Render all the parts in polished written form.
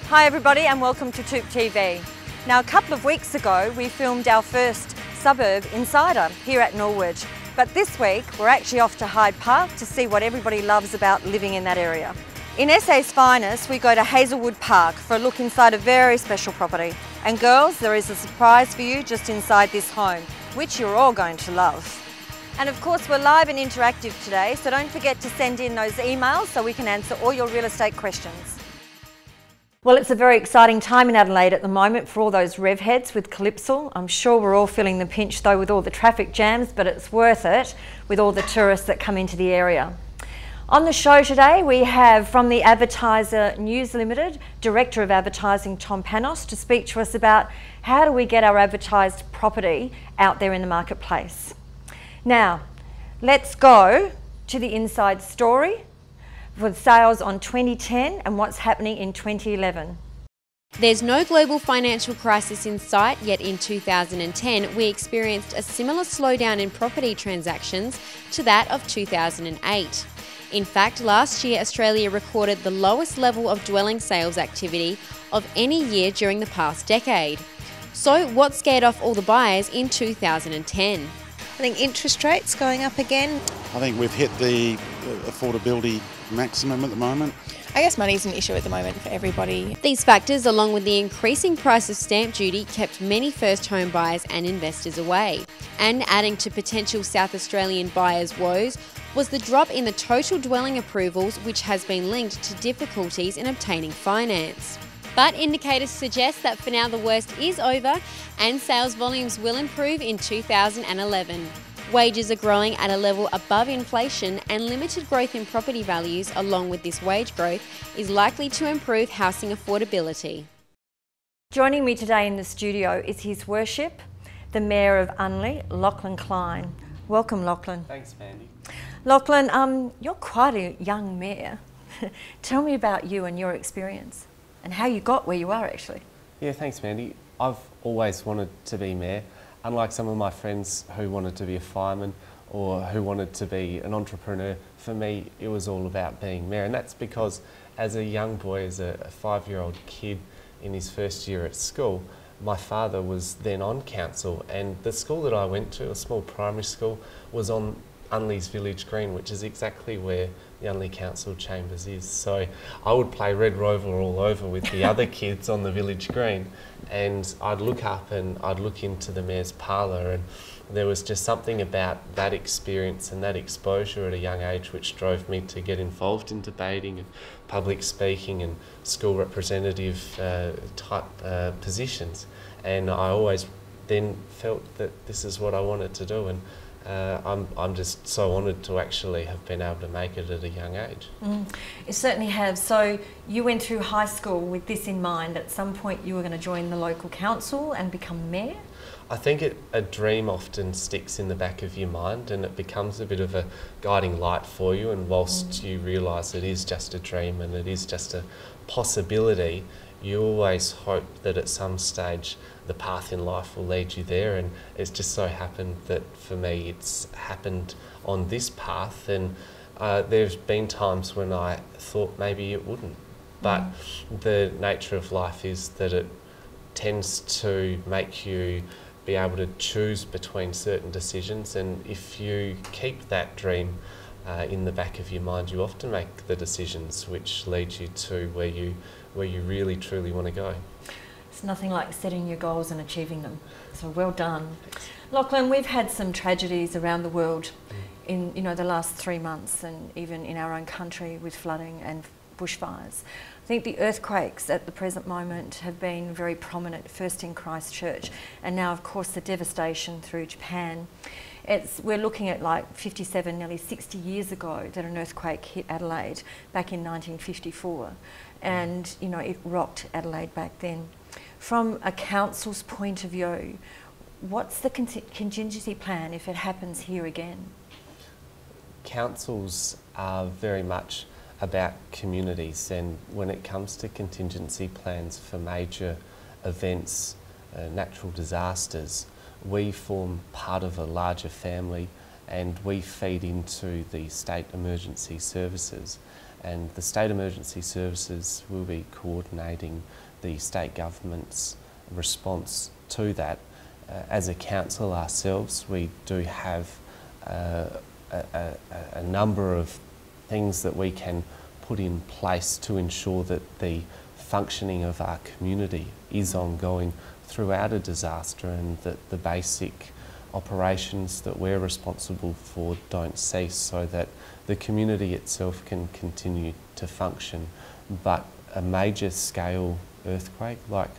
Hi everybody and welcome to TOOP TV. Now a couple of weeks ago we filmed our first suburb insider here at Norwood, but this week we're actually off to Hyde Park to see what everybody loves about living in that area. In SA's finest we go to Hazelwood Park for a look inside a very special property. And girls, there is a surprise for you just inside this home, which you're all going to love. And of course we're live and interactive today, so don't forget to send in those emails so we can answer all your real estate questions. Well, it's a very exciting time in Adelaide at the moment for all those rev heads with Calypso. I'm sure we're all feeling the pinch though with all the traffic jams, but it's worth it with all the tourists that come into the area. On the show today we have from the Advertiser News Limited, Director of Advertising Tom Panos, to speak to us about how do we get our advertised property out there in the marketplace. Now, let's go to the inside story for sales on 2010 and what's happening in 2011. There's no global financial crisis in sight, yet in 2010 we experienced a similar slowdown in property transactions to that of 2008. In fact, last year Australia recorded the lowest level of dwelling sales activity of any year during the past decade. So what scared off all the buyers in 2010? I think interest rates going up again. I think we've hit the affordability maximum at the moment. I guess money's an issue at the moment for everybody. These factors, along with the increasing price of stamp duty, kept many first home buyers and investors away. And adding to potential South Australian buyers' woes was the drop in the total dwelling approvals, which has been linked to difficulties in obtaining finance. But indicators suggest that for now the worst is over and sales volumes will improve in 2011. Wages are growing at a level above inflation, and limited growth in property values along with this wage growth is likely to improve housing affordability. Joining me today in the studio is His Worship, the Mayor of Unley, Lachlan Klein. Welcome, Lachlan. Thanks, Mandy. Lachlan, you're quite a young mayor. Tell me about you and your experience and how you got where you are actually. Yeah, thanks, Mandy. I've always wanted to be mayor. Unlike some of my friends who wanted to be a fireman or who wanted to be an entrepreneur, for me it was all about being mayor. And that's because as a young boy, as a 5-year-old kid in his first year at school, my father was then on council, and the school that I went to, a small primary school, was on Unley's Village Green, which is exactly where the Unley Council Chambers is. So I would play Red Rover all over with the other kids on the Village Green, and I'd look up and I'd look into the Mayor's Parlour, and there was just something about that experience and that exposure at a young age which drove me to get involved in debating and public speaking and school representative type positions. And I always then felt that this is what I wanted to do, and I'm just so honoured to actually have been able to make it at a young age. You certainly have. So you went through high school with this in mind. At some point you were going to join the local council and become mayor? I think a dream often sticks in the back of your mind and it becomes a bit of a guiding light for you, and whilst you realise it is just a dream and it is just a possibility, you always hope that at some stage the path in life will lead you there, and it's just so happened that for me it's happened on this path, and there's been times when I thought maybe it wouldn't, but the nature of life is that it tends to make you be able to choose between certain decisions, and if you keep that dream in the back of your mind, you often make the decisions which lead you to where you really truly want to go. It's nothing like setting your goals and achieving them. So well done. Lachlan, we've had some tragedies around the world in the last 3 months, and even in our own country with flooding and bushfires. I think the earthquakes at the present moment have been very prominent, first in Christchurch and now of course the devastation through Japan. We're looking at like 57, nearly 60 years ago that an earthquake hit Adelaide back in 1954, and it rocked Adelaide back then. From a council's point of view, what's the contingency plan if it happens here again? Councils are very much about communities, and when it comes to contingency plans for major events, natural disasters, we form part of a larger family and we feed into the state emergency services. and the State Emergency Services will be coordinating the state government's response to that. As a council ourselves, we do have a number of things that we can put in place to ensure that the functioning of our community is ongoing throughout a disaster, and that the basic operations that we're responsible for don't cease, so that the community itself can continue to function. But a major scale earthquake like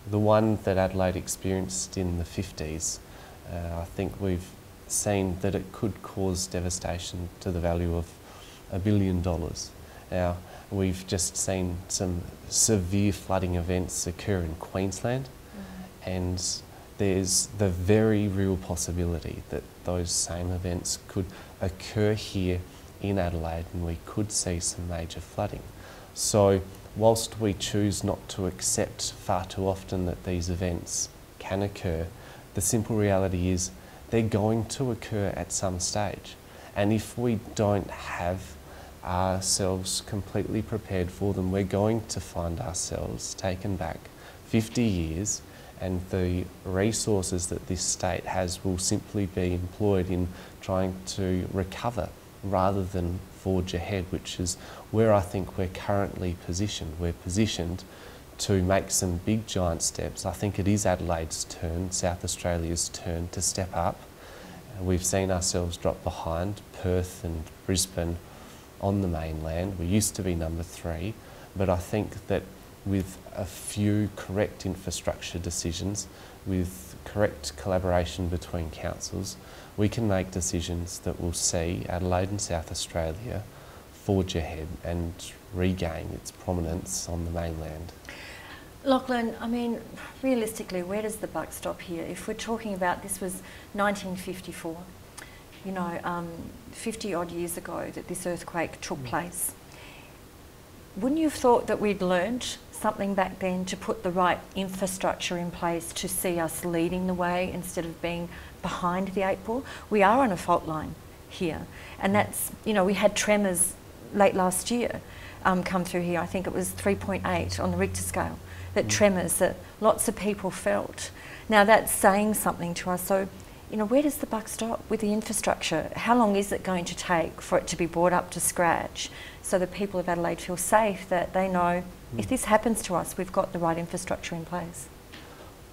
the one that Adelaide experienced in the 50s, I think we've seen that it could cause devastation to the value of $1 billion. Now, we've just seen some severe flooding events occur in Queensland, and there's the very real possibility that those same events could occur here in Adelaide, and we could see some major flooding. So whilst we choose not to accept far too often that these events can occur, the simple reality is they're going to occur at some stage. And if we don't have ourselves completely prepared for them, we're going to find ourselves taken back 50 years, and the resources that this state has will simply be employed in trying to recover rather than forge ahead, which is where I think we're currently positioned. We're positioned to make some big giant steps. I think it is Adelaide's turn, South Australia's turn to step up. We've seen ourselves drop behind Perth and Brisbane on the mainland. We used to be number 3, but I think that with a few correct infrastructure decisions, with correct collaboration between councils, we can make decisions that will see Adelaide and South Australia forge ahead and regain its prominence on the mainland. Lachlan, I mean, realistically, where does the buck stop here? If we're talking about, this was 1954, you know, 50 odd years ago that this earthquake took place. Wouldn't you have thought that we'd learned something back then to put the right infrastructure in place to see us leading the way instead of being behind the 8 ball? We are on a fault line here, and that's, you know, we had tremors late last year come through here. I think it was 3.8 on the Richter scale, that tremors that lots of people felt. Now that's saying something to us. So, you know, where does the buck stop with the infrastructure? How long is it going to take for it to be brought up to scratch so the people of Adelaide feel safe, that they know if this happens to us, we've got the right infrastructure in place?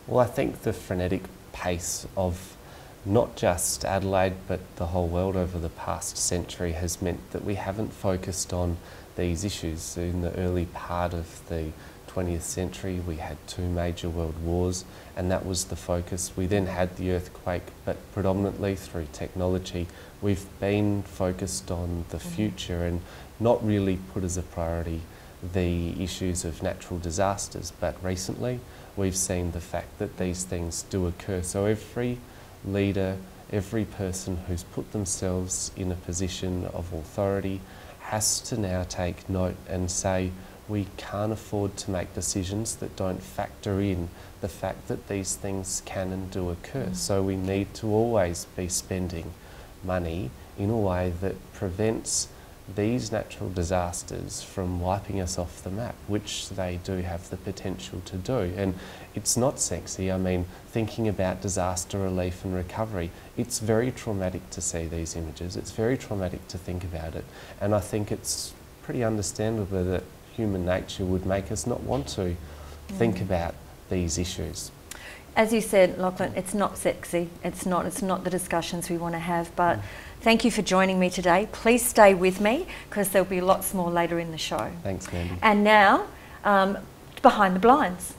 Well, I think the frenetic pace of not just Adelaide but the whole world over the past century has meant that we haven't focused on these issues. In the early part of the 20th century, we had 2 major world wars, and that was the focus. We then had the earthquake, but predominantly through technology, we've been focused on the future and not really put as a priority the issues of natural disasters. But recently, we've seen the fact that these things do occur. So every leader, every person who's put themselves in a position of authority has to now take note and say, we can't afford to make decisions that don't factor in the fact that these things can and do occur. So we need to always be spending money in a way that prevents these natural disasters from wiping us off the map, which they do have the potential to do. And it's not sexy. I mean, thinking about disaster relief and recovery, it's very traumatic to see these images. It's very traumatic to think about it. And I think it's pretty understandable that human nature would make us not want to think about these issues. As you said, Lachlan, it's not sexy. It's not the discussions we want to have, but thank you for joining me today. Please stay with me, because there'll be lots more later in the show. Thanks, Mandy. And now, behind the blinds.